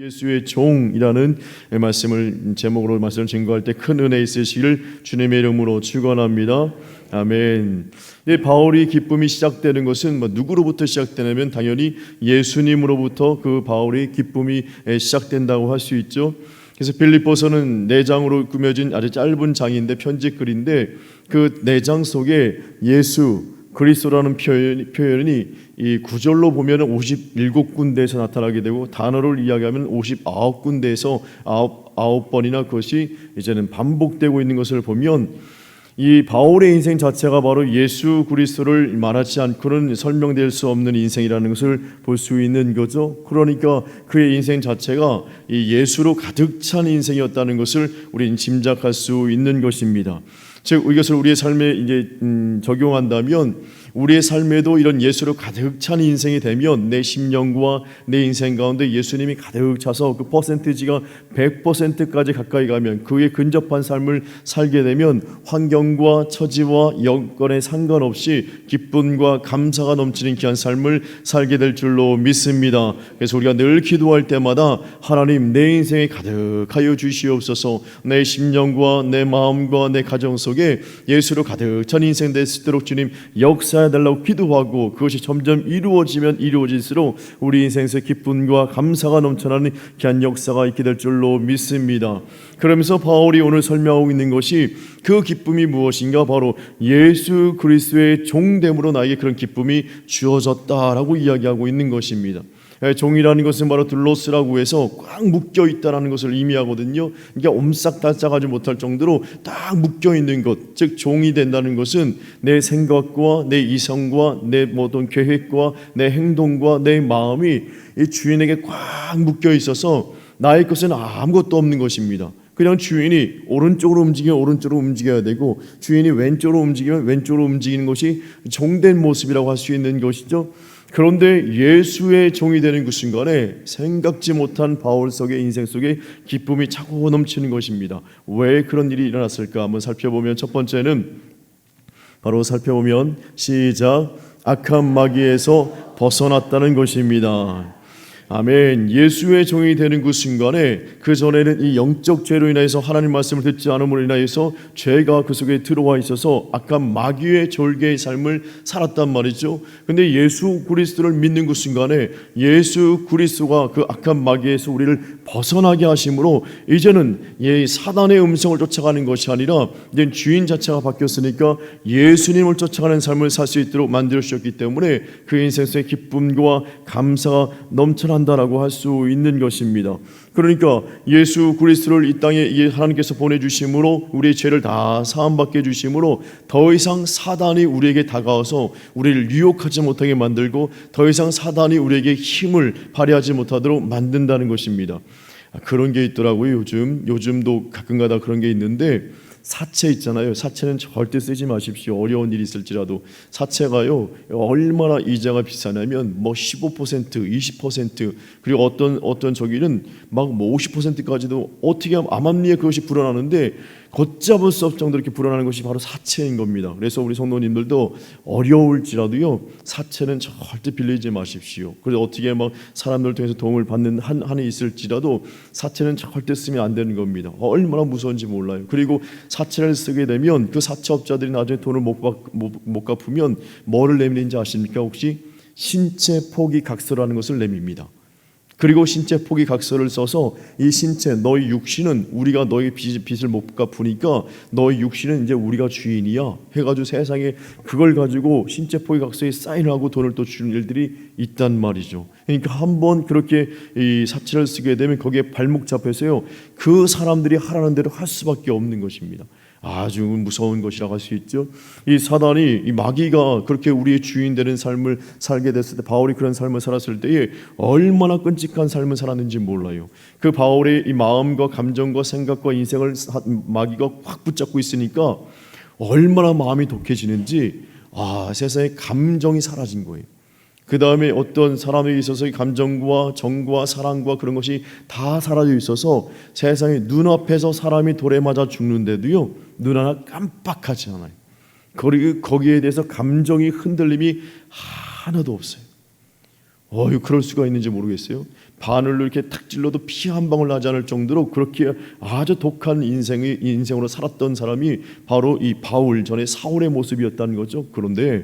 예수의 종이라는 말씀을 제목으로 말씀을 증거할 때 큰 은혜 있으시기를 주님의 이름으로 축원합니다. 아멘. 바울이 기쁨이 시작되는 것은 누구로부터 시작되냐면 당연히 예수님으로부터 그 바울의 기쁨이 시작된다고 할 수 있죠. 그래서 빌립보서는 4장으로 꾸며진 아주 짧은 장인데 편지 글인데 그 4장 속에 예수 그리스도라는 표현이 이 구절로 보면 57군데에서 나타나게 되고 단어를 이야기하면 59군데에서 9번이나 그것이 이제는 반복되고 있는 것을 보면 이 바울의 인생 자체가 바로 예수 그리스도를 말하지 않고는 설명될 수 없는 인생이라는 것을 볼 수 있는 거죠. 그러니까 그의 인생 자체가 이 예수로 가득 찬 인생이었다는 것을 우리는 짐작할 수 있는 것입니다. 즉 이것을 우리의 삶에 이제 적용한다면 우리의 삶에도 이런 예수로 가득 찬 인생이 되면 내 심령과 내 인생 가운데 예수님이 가득 차서 그 퍼센티지가 100%까지 가까이 가면 그에 근접한 삶을 살게 되면 환경과 처지와 여건에 상관없이 기쁨과 감사가 넘치는 귀한 삶을 살게 될 줄로 믿습니다. 그래서 우리가 늘 기도할 때마다 하나님 내 인생에 가득하여 주시옵소서, 내 심령과 내 마음과 내 가정 속에 예수로 가득 찬 인생 될 수 있도록 주님 역사해 달라고 기도하고 그것이 점점 이루어지면 이루어질수록 우리 인생에서 기쁨과 감사가 넘쳐나는 귀한 역사가 있게 될 줄로 믿습니다. 그러면서 바울이 오늘 설명하고 있는 것이 그 기쁨이 무엇인가, 바로 예수 그리스도의 종됨으로 나에게 그런 기쁨이 주어졌다라고 이야기하고 있는 것입니다. 종이라는 것은 바로 둘로스라고 해서 꽉 묶여 있다라는 것을 의미하거든요. 그러니까 옴싹달싹하지 못할 정도로 딱 묶여 있는 것, 즉 종이 된다는 것은 내 생각과 내 이성과 내 모든 계획과 내 행동과 내 마음이 이 주인에게 꽉 묶여 있어서 나의 것은 아무것도 없는 것입니다. 그냥 주인이 오른쪽으로 움직이면 오른쪽으로 움직여야 되고 주인이 왼쪽으로 움직이면 왼쪽으로 움직이는 것이 종된 모습이라고 할 수 있는 것이죠. 그런데 예수의 종이 되는 그 순간에 생각지 못한 바울 속의 인생 속에 기쁨이 차고 넘치는 것입니다. 왜 그런 일이 일어났을까 한번 살펴보면 첫 번째는 바로 살펴보면 시작, 악한 마귀에서 벗어났다는 것입니다. 아멘. 예수의 종이 되는 그 순간에 그 전에는 이 영적 죄로 인해서 하나님 말씀을 듣지 않음으로 인하여서 죄가 그 속에 들어와 있어서 악한 마귀의 졸개의 삶을 살았단 말이죠. 근데 예수 그리스도를 믿는 그 순간에 예수 그리스도가 그 악한 마귀에서 우리를 벗어나게 하심으로 이제는 사단의 음성을 쫓아가는 것이 아니라 이제 주인 자체가 바뀌었으니까 예수님을 쫓아가는 삶을 살 수 있도록 만들어 주셨기 때문에 그 인생 속에 기쁨과 감사가 넘쳐난다라고 할 수 있는 것입니다. 그러니까 예수 그리스도를 이 땅에 하나님께서 보내주심으로 우리의 죄를 다 사함받게 해주심으로 더 이상 사단이 우리에게 다가와서 우리를 유혹하지 못하게 만들고 더 이상 사단이 우리에게 힘을 발휘하지 못하도록 만든다는 것입니다. 그런 게 있더라고요. 요즘도 가끔가다 그런 게 있는데 사채 있잖아요. 사채는 절대 쓰지 마십시오. 어려운 일이 있을지라도. 사채가요 얼마나 이자가 비싸냐면 15%, 20% 그리고 어떤 저기는 막 50%까지도 어떻게 하면 암암리에 그것이 불어나는데 걷잡을 수 없을 정도로 이렇게 불어나는 것이 바로 사채인 겁니다. 그래서 우리 성도님들도 어려울지라도요 사채는 절대 빌리지 마십시오. 그래서 어떻게 막 사람들 통해서 도움을 받는 한이 있을지라도 사채는 절대 쓰면 안 되는 겁니다. 얼마나 무서운지 몰라요. 그리고 사채를 쓰게 되면 그 사채업자들이 나중에 돈을 못 갚으면 뭐를 내미는지 아십니까? 혹시 신체 포기 각서라는 것을 내밉니다. 그리고 신체 포기 각서를 써서 이 신체 너희 육신은 우리가 너희 빚을 못 갚으니까 너희 육신은 이제 우리가 주인이야 해가지고 세상에 그걸 가지고 신체 포기 각서에 사인하고 돈을 또 주는 일들이 있단 말이죠. 그러니까 한번 그렇게 이 사채를 쓰게 되면 거기에 발목 잡혀서요 그 사람들이 하라는 대로 할 수밖에 없는 것입니다. 아주 무서운 것이라고 할 수 있죠. 이 사단이, 이 마귀가 그렇게 우리의 주인 되는 삶을 살게 됐을 때, 바울이 그런 삶을 살았을 때에 얼마나 끔찍한 삶을 살았는지 몰라요. 그 바울의 이 마음과 감정과 생각과 인생을 마귀가 확 붙잡고 있으니까 얼마나 마음이 독해지는지 세상에 감정이 사라진 거예요. 그 다음에 어떤 사람에 있어서 감정과 정과 사랑과 그런 것이 다 사라져 있어서 세상에 눈앞에서 사람이 돌에 맞아 죽는데도요 눈 하나 깜빡하지 않아요. 그리고 거기에 대해서 감정이 흔들림이 하나도 없어요. 그럴 수가 있는지 모르겠어요. 바늘로 이렇게 탁 찔러도 피 한 방울 나지 않을 정도로 그렇게 아주 독한 인생으로 살았던 사람이 바로 이 바울, 전에 사울의 모습이었다는 거죠. 그런데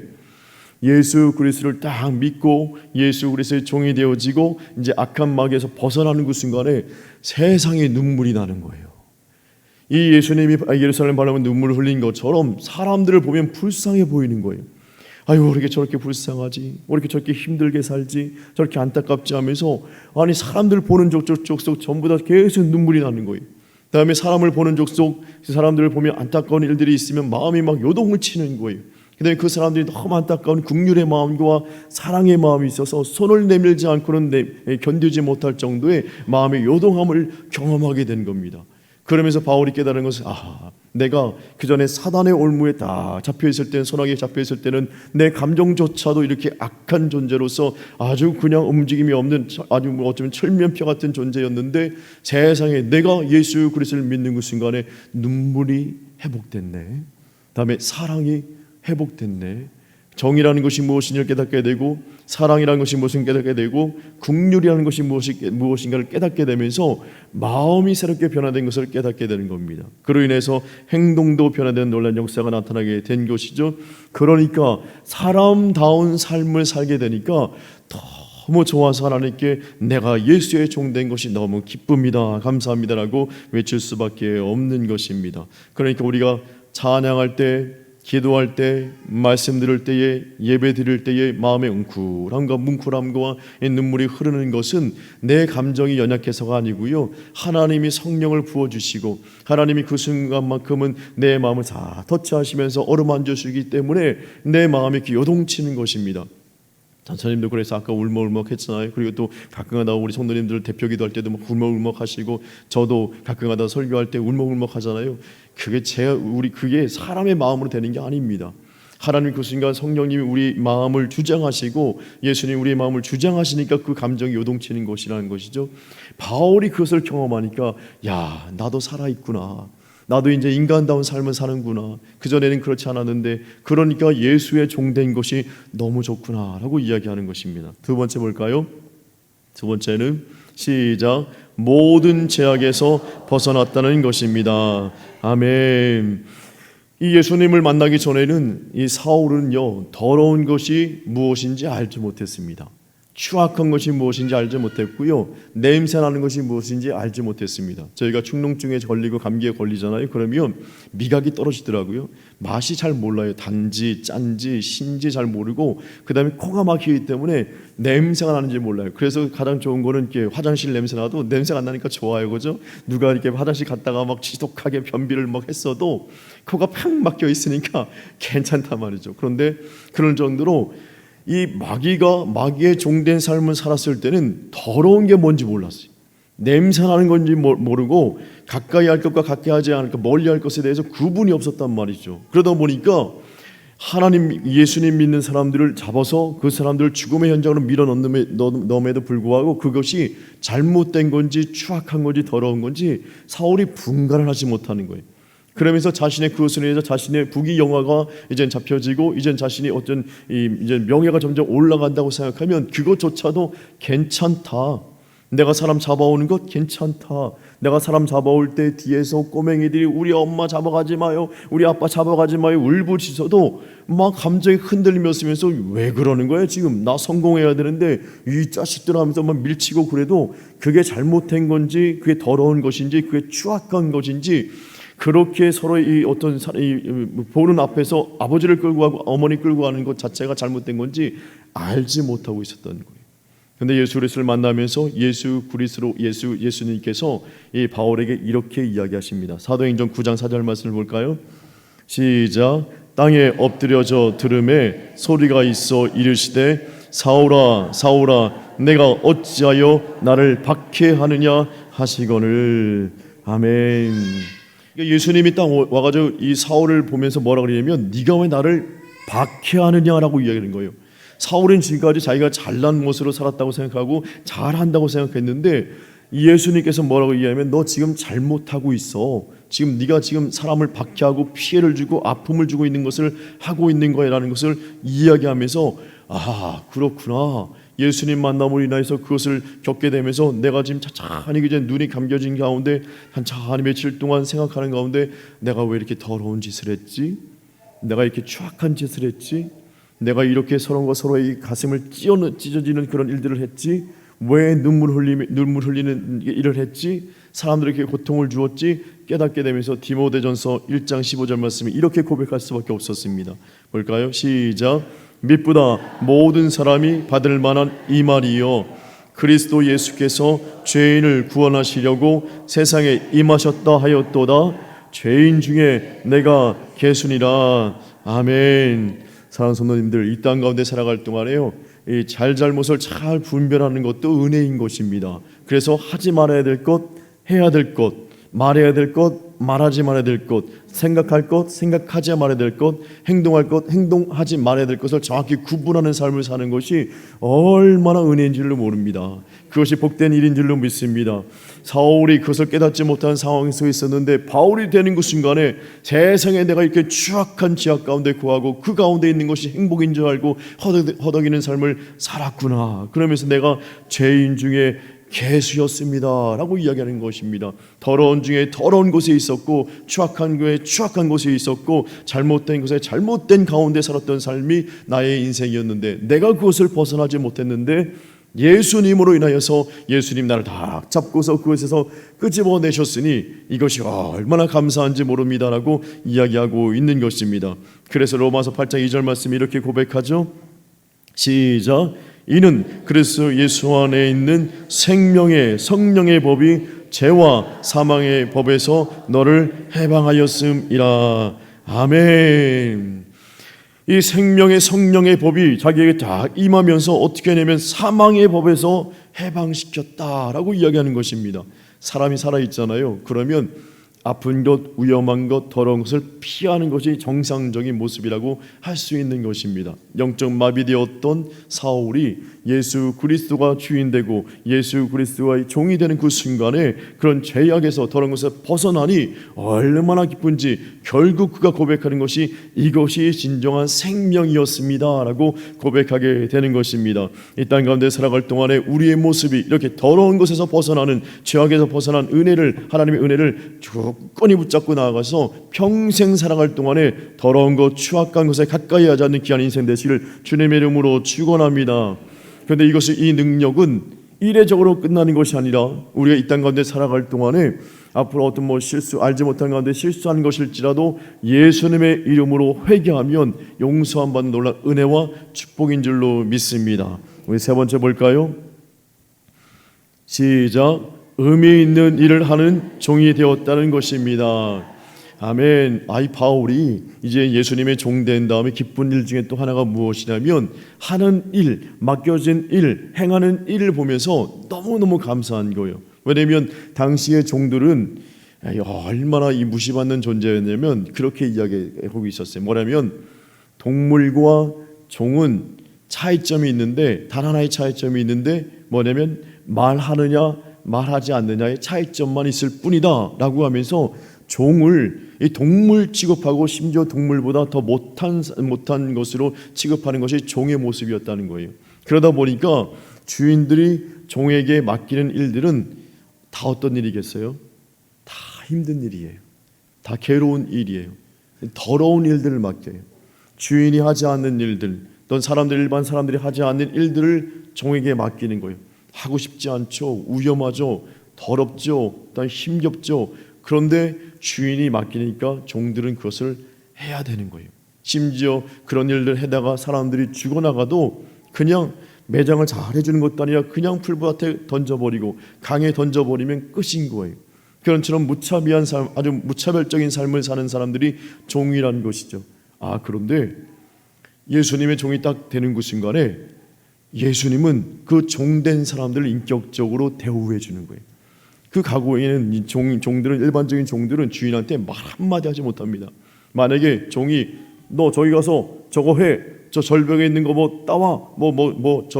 예수 그리스도를 딱 믿고 예수 그리스도의 종이 되어지고 이제 악한 마귀에서 벗어나는 그 순간에 세상에 눈물이 나는 거예요. 이 예수님이 예루살렘 바라보면 눈물을 흘린 것처럼 사람들을 보면 불쌍해 보이는 거예요. 아유, 왜 이렇게 저렇게 불쌍하지? 왜 이렇게 저렇게 힘들게 살지? 저렇게 안타깝지 하면서 아니 사람들 보는 족속 전부 다 계속 눈물이 나는 거예요. 그다음에 사람을 보는 족속 사람들을 보면 안타까운 일들이 있으면 마음이 막 요동을 치는 거예요. 그다음에 그 사람들이 너무 안타까운 긍휼의 마음과 사랑의 마음이 있어서 손을 내밀지 않고는 견디지 못할 정도의 마음의 요동함을 경험하게 된 겁니다. 그러면서 바울이 깨달은 것은 내가 그 전에 사단의 올무에 다 잡혀있을 때는, 소나기에 잡혀있을 때는 내 감정조차도 이렇게 악한 존재로서 아주 그냥 움직임이 없는 아주 어쩌면 철면피 같은 존재였는데 세상에 내가 예수 그리스도를 믿는 그 순간에 눈물이 회복됐네. 다음에 사랑이 회복됐네. 정의라는 것이 무엇인지를 깨닫게 되고 사랑이라는 것이 무엇인가 깨닫게 되고 긍휼이라는 것이 무엇인가를 깨닫게 되면서 마음이 새롭게 변화된 것을 깨닫게 되는 겁니다. 그로 인해서 행동도 변화되는 놀라운 역사가 나타나게 된 것이죠. 그러니까 사람다운 삶을 살게 되니까 너무 좋아서 하나님께 내가 예수의 종 된 것이 너무 기쁩니다, 감사합니다라고 외칠 수밖에 없는 것입니다. 그러니까 우리가 찬양할 때, 기도할 때, 말씀 들을 때에, 예배 드릴 때에 마음의 뭉클함과 눈물이 흐르는 것은 내 감정이 연약해서가 아니고요, 하나님이 성령을 부어주시고 하나님이 그 순간만큼은 내 마음을 다 터치하시면서 어루만져 주시기 때문에 내 마음이 이렇게 요동치는 것입니다. 전사님도 그래서 아까 울먹울먹 했잖아요. 그리고 또 가끔가다 우리 성도님들 대표 기도할 때도 막 울먹울먹 하시고 저도 가끔가다 설교할 때 울먹울먹 하잖아요. 그게 사람의 마음으로 되는 게 아닙니다. 하나님 그 순간 성령님이 우리 마음을 주장하시고 예수님 우리의 마음을 주장하시니까 그 감정이 요동치는 것이라는 것이죠. 바울이 그것을 경험하니까 나도 살아있구나, 나도 이제 인간다운 삶을 사는구나, 그전에는 그렇지 않았는데 그러니까 예수의 종된 것이 너무 좋구나 라고 이야기하는 것입니다. 두 번째 볼까요? 두 번째는 시작, 모든 죄악에서 벗어났다는 것입니다. 아멘. 이 예수님을 만나기 전에는 이 사울은요, 더러운 것이 무엇인지 알지 못했습니다. 추악한 것이 무엇인지 알지 못했고요, 냄새나는 것이 무엇인지 알지 못했습니다. 저희가 축농증에 걸리고 감기에 걸리잖아요. 그러면 미각이 떨어지더라고요. 맛이 잘 몰라요. 단지 짠지 신지 잘 모르고, 그 다음에 코가 막히기 때문에 냄새가 나는지 몰라요. 그래서 가장 좋은 거는 이렇게 화장실 냄새 나도 냄새가 안 나니까 좋아요, 그죠? 누가 이렇게 화장실 갔다가 막 지독하게 변비를 막 했어도 코가 팍 막혀 있으니까 괜찮단 말이죠. 그런데 그럴 정도로 이 마귀의 종된 삶을 살았을 때는 더러운 게 뭔지 몰랐어요. 냄새나는 건지 모르고 가까이 할 것과 가까이 하지 않을 것, 멀리 할 것에 대해서 구분이 없었단 말이죠. 그러다 보니까 하나님, 예수님 믿는 사람들을 잡아서 그 사람들을 죽음의 현장으로 밀어넣음에도 불구하고 그것이 잘못된 건지 추악한 건지 더러운 건지 사울이 분간을 하지 못하는 거예요. 그러면서 자신의 그것을 위해서 자신의 부귀영화가 이제 잡혀지고 이제 자신이 어떤 이제 명예가 점점 올라간다고 생각하면 그것조차도 괜찮다. 내가 사람 잡아오는 것 괜찮다. 내가 사람 잡아올 때 뒤에서 꼬맹이들이 우리 엄마 잡아가지 마요, 우리 아빠 잡아가지 마요 울부짖어도 막 감정이 흔들리면서 왜 그러는 거야, 지금 나 성공해야 되는데 이 자식들 하면서 막 밀치고 그래도 그게 잘못된 건지 그게 더러운 것인지 그게 추악한 것인지, 그렇게 서로 이 어떤 보는 앞에서 아버지를 끌고 가고 어머니 끌고 가는 것 자체가 잘못된 건지 알지 못하고 있었던 거예요. 그런데 예수 그리스도를 만나면서 예수님께서 이 바울에게 이렇게 이야기하십니다. 사도행전 9장 4절 말씀을 볼까요? 시작. 땅에 엎드려져 들음에 소리가 있어 이르시되 사울아 사울아 내가 어찌하여 나를 박해하느냐 하시거늘. 아멘. 예수님이 딱 와가지고 이 사울을 보면서 뭐라 그러냐면 네가 왜 나를 박해하느냐라고 이야기하는 거예요. 사울은 지금까지 자기가 잘난 모습으로 살았다고 생각하고 잘한다고 생각했는데 예수님께서 뭐라고 이야기하면 너 지금 잘못하고 있어. 지금 네가 지금 사람을 박해하고 피해를 주고 아픔을 주고 있는 것을 하고 있는 거야라는 것을 이야기하면서 그렇구나. 예수님 만남으로 인해서 그것을 겪게 되면서 내가 지금 찬찬히 이제 눈이 감겨진 가운데 찬찬히 며칠 동안 생각하는 가운데 내가 왜 이렇게 더러운 짓을 했지? 내가 이렇게 추악한 짓을 했지? 내가 이렇게 서로가 서로의 가슴을 찢어지는 그런 일들을 했지? 왜 눈물 흘리는 일을 했지? 사람들에게 고통을 주었지? 깨닫게 되면서 디모데전서 1장 15절 말씀이 이렇게 고백할 수밖에 없었습니다. 볼까요? 시작. 믿보다 모든 사람이 받을 만한 이 말이요 그리스도 예수께서 죄인을 구원하시려고 세상에 임하셨다 하였도다. 죄인 중에 내가 개순이라. 아멘. 사랑하는 성도님들, 이 땅 가운데 살아갈 동안에요, 이 잘잘못을 잘 분별하는 것도 은혜인 것입니다. 그래서 하지 말아야 될 것, 해야 될 것, 말해야 될 것, 말하지 말아야 될 것, 생각할 것, 생각하지 말아야 될 것, 행동할 것, 행동하지 말아야 될 것을 정확히 구분하는 삶을 사는 것이 얼마나 은혜인 줄로 모릅니다. 그것이 복된 일인 줄로 믿습니다. 사울이 그것을 깨닫지 못한 상황에서 있었는데 바울이 되는 그 순간에 세상에 내가 이렇게 추악한 지하 가운데 구하고 그 가운데 있는 것이 행복인 줄 알고 허덕이는 삶을 살았구나. 그러면서 내가 죄인 중에 개수였습니다 라고 이야기하는 것입니다. 더러운 중에 더러운 곳에 있었고 추악한 곳에 추악한 곳에 있었고 잘못된 곳에 잘못된 가운데 살았던 삶이 나의 인생이었는데 내가 그것을 벗어나지 못했는데 예수님으로 인하여서 예수님 나를 다 잡고서 그것에서 끄집어내셨으니 이것이 얼마나 감사한지 모릅니다라고 이야기하고 있는 것입니다. 그래서 로마서 8장 2절 말씀이 이렇게 고백하죠. 시작. 이는 그리스도 예수 안에 있는 생명의 성령의 법이 죄와 사망의 법에서 너를 해방하였음이라. 아멘. 이 생명의 성령의 법이 자기에게 다 임하면서 어떻게 하냐면 사망의 법에서 해방시켰다라고 이야기하는 것입니다. 사람이 살아있잖아요. 그러면 아픈 것, 위험한 것, 더러운 것을 피하는 것이 정상적인 모습이라고 할 수 있는 것입니다. 영적 마비되었던 사울이 예수 그리스도가 주인되고 예수 그리스도가 종이 되는 그 순간에 그런 죄악에서 더러운 것을 벗어나니 얼마나 기쁜지 결국 그가 고백하는 것이 이것이 진정한 생명이었습니다 라고 고백하게 되는 것입니다. 이 땅 가운데 살아갈 동안에 우리의 모습이 이렇게 더러운 것에서 벗어나는 죄악에서 벗어난 은혜를 하나님의 은혜를 굳건히 붙잡고 나아가서 평생 살아갈 동안에 더러운 것 추악한 것에 가까이 하지 않는 귀한 인생 되시기를 주님의 이름으로 축원합니다. 그런데 이 능력은 이례적으로 끝나는 것이 아니라 우리가 이 땅 가운데 살아갈 동안에 앞으로 어떤 실수 알지 못한 가운데 실수한 것일지라도 예수님의 이름으로 회개하면 용서함 받는 놀라운 은혜와 축복인 줄로 믿습니다. 우리 세 번째 볼까요? 시작. 의미 있는 일을 하는 종이 되었다는 것입니다. 아멘. 바울이 이제 예수님의 종 된 다음에 기쁜 일 중에 또 하나가 무엇이냐면 하는 일, 맡겨진 일, 행하는 일을 보면서 너무너무 감사한 거예요. 왜냐하면 당시의 종들은 얼마나 이 무시받는 존재였냐면 그렇게 이야기하고 있었어요. 뭐냐면 동물과 종은 차이점이 있는데 단 하나의 차이점이 있는데 뭐냐면 말하느냐 말하지 않느냐의 차이점만 있을 뿐이다 라고 하면서 종을 이 동물 취급하고 심지어 동물보다 더 못한 것으로 취급하는 것이 종의 모습이었다는 거예요. 그러다 보니까 주인들이 종에게 맡기는 일들은 다 어떤 일이겠어요? 다 힘든 일이에요. 다 괴로운 일이에요. 더러운 일들을 맡겨요. 주인이 하지 않는 일들, 또 일반 사람들이 하지 않는 일들을 종에게 맡기는 거예요. 하고 싶지 않죠. 위험하죠. 더럽죠. 또 힘겹죠. 그런데 주인이 맡기니까 종들은 그것을 해야 되는 거예요. 심지어 그런 일들 해다가 사람들이 죽어나가도 그냥 매장을 잘 해주는 것도 아니라 그냥 풀밭에 던져버리고 강에 던져버리면 끝인 거예요. 그런처럼 무차별한 삶, 아주 무차별적인 삶을 사는 사람들이 종이라는 것이죠. 그런데 예수님의 종이 딱 되는 그 순간에 예수님은 그 종된 사람들을 인격적으로 대우해 주는 거예요. 그 가구에는 종들은 일반적인 종들은 주인한테 말 한마디 하지 못합니다. 만약에 종이 너 저기 가서 저거 해, 저 절벽에 있는 거 뭐 따와,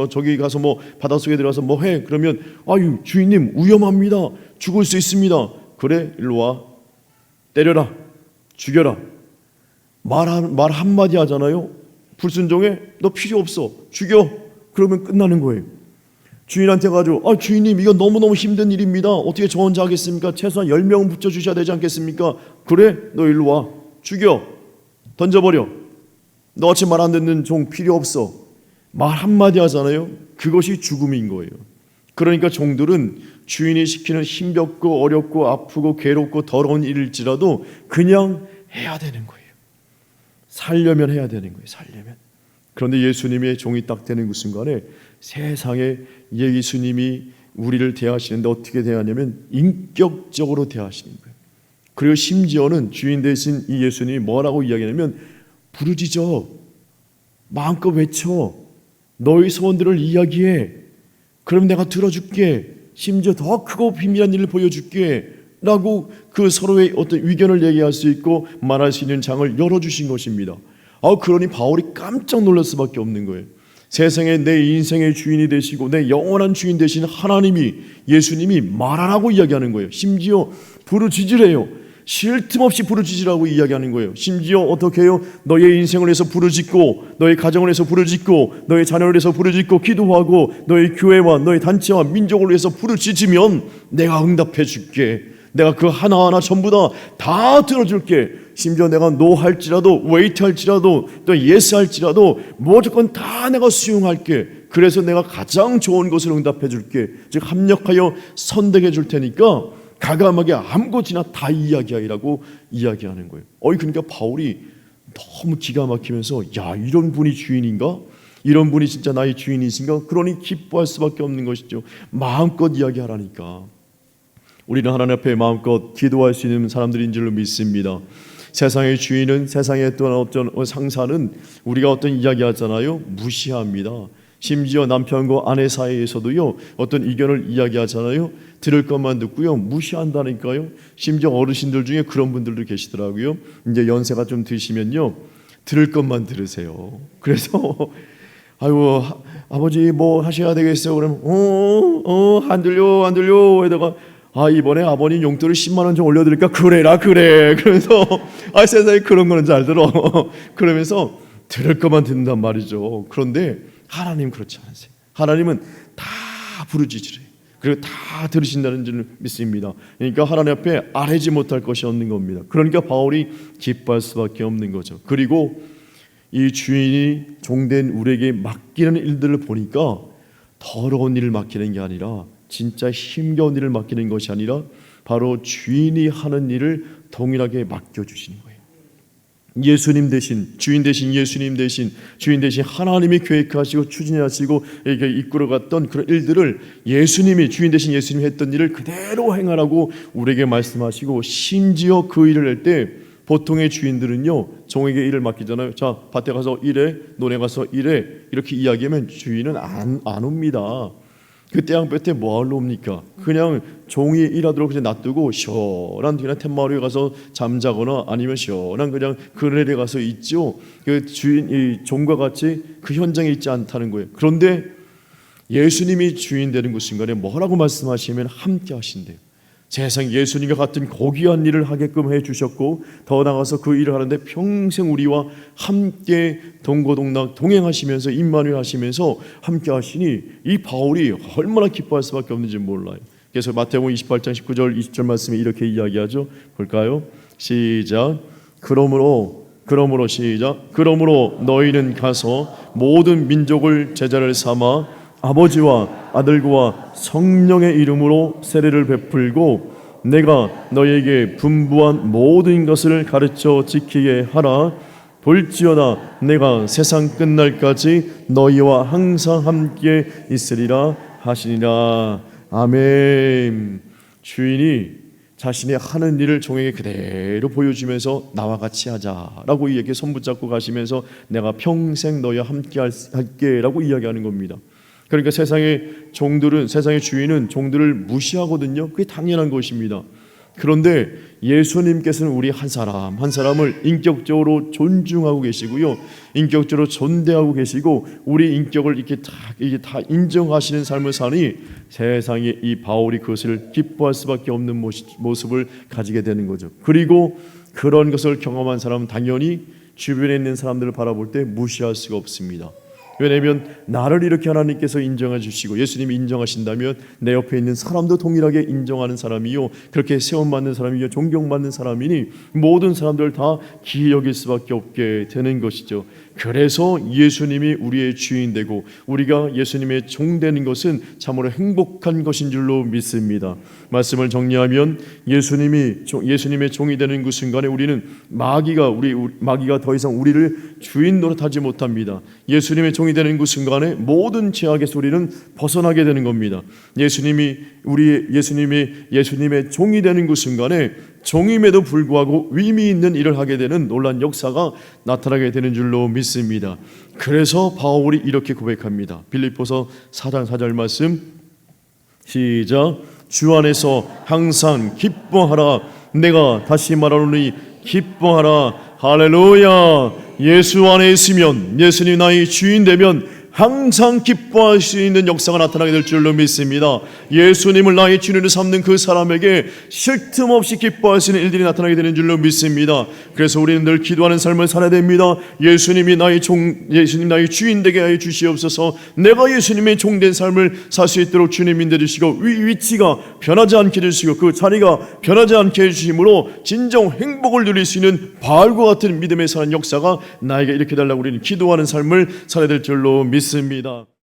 저기 가서 바닷속에 들어가서 뭐 해, 그러면 아유 주인님 위험합니다, 죽을 수 있습니다. 그래 일로 와, 때려라, 죽여라. 말 한마디 하잖아요. 불순종해, 너 필요 없어, 죽여. 그러면 끝나는 거예요. 주인한테 가지고 주인님 이거 너무너무 힘든 일입니다. 어떻게 저 혼자 하겠습니까? 최소한 10명 붙여주셔야 되지 않겠습니까? 그래? 너 일로 와. 죽여. 던져버려. 너같이 말 안 듣는 종 필요 없어. 말 한마디 하잖아요. 그것이 죽음인 거예요. 그러니까 종들은 주인이 시키는 힘겹고 어렵고 아프고 괴롭고 더러운 일일지라도 그냥 해야 되는 거예요. 살려면 해야 되는 거예요. 살려면. 그런데 예수님의 종이 딱 되는 그 순간에 세상에 예수님이 우리를 대하시는데 어떻게 대하냐면 인격적으로 대하시는 거예요. 그리고 심지어는 주인 대신 이 예수님이 뭐라고 이야기하냐면 부르짖어, 마음껏 외쳐, 너의 소원들을 이야기해. 그럼 내가 들어줄게. 심지어 더 크고 비밀한 일을 보여줄게 라고 그 서로의 어떤 의견을 얘기할 수 있고 말할 수 있는 장을 열어주신 것입니다. 그러니 바울이 깜짝 놀랄 수밖에 없는 거예요. 세상에 내 인생의 주인이 되시고 내 영원한 주인 되신 하나님이, 예수님이 말하라고 이야기하는 거예요. 심지어 부르짖으래요. 쉴 틈 없이 부르짖으라고 이야기하는 거예요. 심지어 어떻게 해요? 너의 인생을 위해서 부르짖고, 너의 가정을 위해서 부르짖고, 너의 자녀를 위해서 부르짖고 기도하고, 너의 교회와 너의 단체와 민족을 위해서 부르짖으면 내가 응답해 줄게. 내가 그 하나하나 전부 다 들어줄게. 심지어 내가 노 할지라도, 웨이트 할지라도, 또 예스 할지라도 무조건 다 내가 수용할게. 그래서 내가 가장 좋은 것을 응답해 줄게. 즉 합력하여 선택해 줄 테니까 가감하게 아무것이나 다 이야기하라고 이야기하는 거예요. 그러니까 바울이 너무 기가 막히면서 이런 분이 주인인가? 이런 분이 진짜 나의 주인이신가? 그러니 기뻐할 수밖에 없는 것이죠. 마음껏 이야기하라니까. 우리는 하나님 앞에 마음껏 기도할 수 있는 사람들인 줄로 믿습니다. 세상의 주인은, 세상의 어떤 상사는 우리가 어떤 이야기하잖아요, 무시합니다. 심지어 남편과 아내 사이에서도요, 어떤 의견을 이야기하잖아요, 들을 것만 듣고요, 무시한다니까요. 심지어 어르신들 중에 그런 분들도 계시더라고요. 이제 연세가 좀 드시면요, 들을 것만 들으세요. 그래서 아이고 아버지 뭐 하셔야 되겠어요. 그러면 안 들려 하다가 이번에 아버님 용돈을 10만 원 좀 올려드릴까? 그래. 그러면서 세상에 그런 거는 잘 들어. 그러면서 들을 것만 듣는단 말이죠. 그런데 하나님 그렇지 않으세요. 하나님은 다 부르짖으래요. 그리고 다 들으신다는 줄 믿습니다. 그러니까 하나님 앞에 아뢰지 못할 것이 없는 겁니다. 그러니까 바울이 기뻐할 수밖에 없는 거죠. 그리고 이 주인이 종된 우리에게 맡기는 일들을 보니까 더러운 일을 맡기는 게 아니라, 진짜 힘겨운 일을 맡기는 것이 아니라 바로 주인이 하는 일을 동일하게 맡겨주시는 거예요. 예수님 대신, 주인 대신 예수님 대신, 주인 대신 하나님이 계획하시고 추진하시고 이렇게 이끌어갔던 그런 일들을 예수님이, 주인 대신 예수님이 했던 일을 그대로 행하라고 우리에게 말씀하시고, 심지어 그 일을 할 때 보통의 주인들은요, 종에게 일을 맡기잖아요. 자, 밭에 가서 일해, 논에 가서 일해, 이렇게 이야기하면 주인은 안 옵니다. 그 태양볕에 뭐하러 옵니까? 그냥 종이 일하도록 그냥 놔두고 시원한 그냥 툇마루에 가서 잠자거나 아니면 시원한 그냥 그늘에 가서 있죠. 그 주인, 이 종과 같이 그 현장에 있지 않다는 거예요. 그런데 예수님이 주인 되는 그 순간에 뭐라고 말씀하시면 함께 하신대요. 세상 예수님과 같은 고귀한 일을 하게끔 해주셨고, 더 나아가서 그 일을 하는데 평생 우리와 함께 동고동락 동행하시면서 임마누엘 하시면서 함께 하시니 이 바울이 얼마나 기뻐할 수밖에 없는지 몰라요. 그래서 마태복음 28장 19절 20절 말씀에 이렇게 이야기하죠. 볼까요? 시작. 그러므로 시작. 그러므로 너희는 가서 모든 민족을 제자를 삼아 아버지와 아들과 성령의 이름으로 세례를 베풀고 내가 너희에게 분부한 모든 것을 가르쳐 지키게 하라. 볼지어다 내가 세상 끝날까지 너희와 항상 함께 있으리라 하시니라. 아멘. 주인이 자신의 하는 일을 종에게 그대로 보여주면서 나와 같이 하자라고 이렇게 손붙잡고 가시면서 내가 평생 너희와 함께 할게라고 이야기하는 겁니다. 그러니까 세상의 종들은, 세상의 주인은 종들을 무시하거든요. 그게 당연한 것입니다. 그런데 예수님께서는 우리 한 사람 한 사람을 인격적으로 존중하고 계시고요, 인격적으로 존대하고 계시고, 우리 인격을 이게 다 인정하시는 삶을 사니 세상에 이 바울이 그것을 기뻐할 수밖에 없는 모습을 가지게 되는 거죠. 그리고 그런 것을 경험한 사람은 당연히 주변에 있는 사람들을 바라볼 때 무시할 수가 없습니다. 왜냐하면 나를 이렇게 하나님께서 인정해 주시고 예수님이 인정하신다면 내 옆에 있는 사람도 동일하게 인정하는 사람이요, 그렇게 세움받는 사람이요, 존경받는 사람이니 모든 사람들 다 귀히 여길 수밖에 없게 되는 것이죠. 그래서 예수님이 우리의 주인 되고 우리가 예수님의 종 되는 것은 참으로 행복한 것인 줄로 믿습니다. 말씀을 정리하면 예수님의 종이 되는 그 순간에 우리는 마귀가 더 이상 우리를 주인 노릇하지 못합니다. 예수님의 종이 되는 그 순간에 모든 죄악에서 우리는 벗어나게 되는 겁니다. 예수님의 종이 되는 그 순간에 종임에도 불구하고 의미 있는 일을 하게 되는 놀라운 역사가 나타나게 되는 줄로 믿습니다. 그래서 바울이 이렇게 고백합니다. 빌립보서 4장 4절 말씀 시작. 주 안에서 항상 기뻐하라. 내가 다시 말하노니 기뻐하라. 할렐루야. 예수 안에 있으면, 예수님 나의 주인 되면 항상 기뻐할 수 있는 역사가 나타나게 될 줄로 믿습니다. 예수님을 나의 주인으로 삼는 그 사람에게 쉴 틈 없이 기뻐할 수 있는 일들이 나타나게 되는 줄로 믿습니다. 그래서 우리는 늘 기도하는 삶을 살아야 됩니다. 예수님 나의 주인 되게 하여 주시옵소서. 내가 예수님의 종된 삶을 살 수 있도록 주님 인도해주시고 위치가 변하지 않게 해주시고 그 자리가 변하지 않게 해주심으로 진정 행복을 누릴 수 있는 바울과 같은 믿음의 사는 역사가 나에게 이렇게 달라고 우리는 기도하는 삶을 살아야 될 줄로 믿습니다.